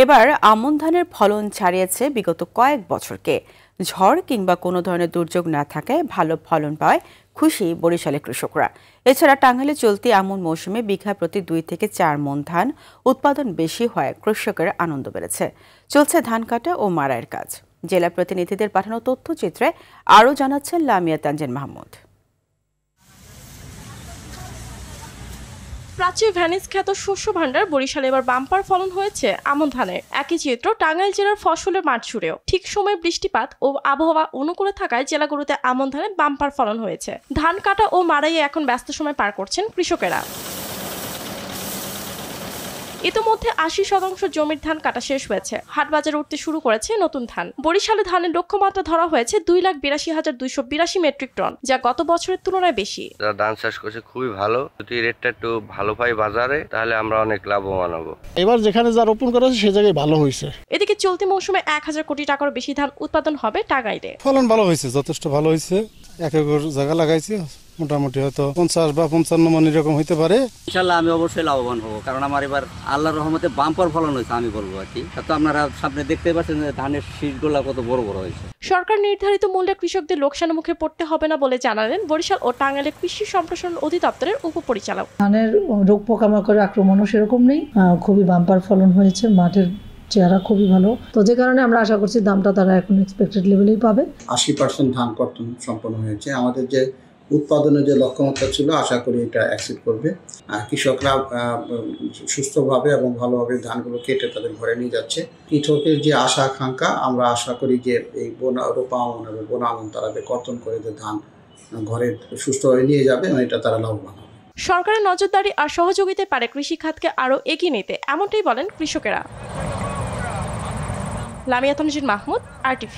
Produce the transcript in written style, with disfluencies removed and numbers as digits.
এবার আমন ধানের ফলন ছাড়িয়েছে বিগত কয়েক বছরকে। ঝড় কিংবা কোনো ধরনের দুর্যোগ না থাকায় ভালো ফলন পাওয়ায় খুশি বরিশালের কৃষকরা। এছাড়া টাঙ্গাইলে চলতি আমন মৌসুমে বিঘা প্রতি 2 থেকে 4 মণ ধান উৎপাদন বেশি হওয়ায় কৃষকের আনন্দ বেড়েছে। চলছে ধান কাটা ও মাড়াইয়ের কাজ। জেলা প্রতিনিধিদের পাঠানো তথ্যচিত্রে আরও জানাচ্ছেন লামিয়া তানজিন মাহমুদ। প্রাচীর ভ্যানিস খ্যাত শস্য ভাণ্ডার বরিশালে এবার বাম্পার ফলন হয়েছে আমন ধানের। একই চিত্র টাঙ্গাইল জেলার ফসলের মাঠ জুড়েও। ঠিক সময়ে বৃষ্টিপাত ও আবহাওয়া অনুকূলে থাকায় জেলাগুলোতে আমন ধানে বাম্পার ফলন হয়েছে। ধান কাটা ও মাড়াইয়ে এখন ব্যস্ত সময় পার করছেন কৃষকেরা। ইতিমধ্যে ৮০% জমির ধান কাটা শেষ হয়েছে। হাট বাজারে উঠতে শুরু করেছে নতুন ধান। বরিশালে ধানের লক্ষ্যমাত্রা ধরা হয়েছে 2,82,282 মেট্রিক টন, যা গত বছরের তুলনায় বেশি। যারা ধান চাষ করছে খুবই ভালো। যদি রেটটা একটু ভালো পাই বাজারে, তাহলে আমরা অনেক লাভবান হব। এবার যেখানে যা রোপণ করা হয়েছে সে জায়গায় ভালো হয়েছে। এদিকে চলতি মৌসুমে ১,০০০ কোটি টাকার বেশি ধান উৎপাদন হবে টাঙ্গাইলে। ফলন ভালো হয়েছে, যথেষ্ট ভালো হয়েছে। 1 একর জায়গা লাগাইছে, মোটামুটি হয়তো 50 বা 55 মণ এরকম হইতে পারে। ইনশাআল্লাহ আমি অবশ্যই লাভবান হব, কারণ আমার এবার আল্লাহর রহমতে বাম্পার ফলন হয়েছে আমি বলবো আর কি। তো আপনারা সামনে দেখতে পাচ্ছেন যে ধানের শীষগুলো কত বড় বড় হয়েছে। সরকার নির্ধারিত মূল্যে কৃষকদের লোকসানের মুখে পড়তে হবে না বলে জানালেন বরিশাল ও টাঙ্গাইলের কৃষি সম্প্রসারণ অধিদপ্তরের উপপরিচালক। ধানের রোগ পোকামাকড়ের আক্রমণও সেরকম নেই, খুবই বাম্পার ফলন হয়েছে, মাঠের চেহারা খুবই ভালো। তো যে কারণে আমরা আশা করছি দামটা তারা এখন এক্সপেক্টেড লেভেলেই পাবে। 80% ধান কর্তন সম্পন্ন হয়েছে। আমাদের যে উৎপাদনের যে লক্ষ্যমাত্রা ছিল, আশা করি এটা অ্যাক্সিড করবে। কৃষকরা সুস্থভাবে এবং ভালোভাবে ধানগুলো কেটে তাদের ঘরে নিয়ে যাচ্ছে। কৃষকের যে আশা আকাঙ্ক্ষা, আমরা আশা করি যে এই রোপা আমন এবং বোনা আমন তারা কর্তন করে যে ধান ঘরে সুস্থভাবে নিয়ে যাবে এবং এটা তারা লাভবান হবে। সরকারের নজরদারি আর সহযোগিতায় পারে কৃষি খাতকে আরও এগিয়ে নিতে, এমনটাই বলেন কৃষকেরা। লামিয়া তানজিন মাহমুদ, RTV।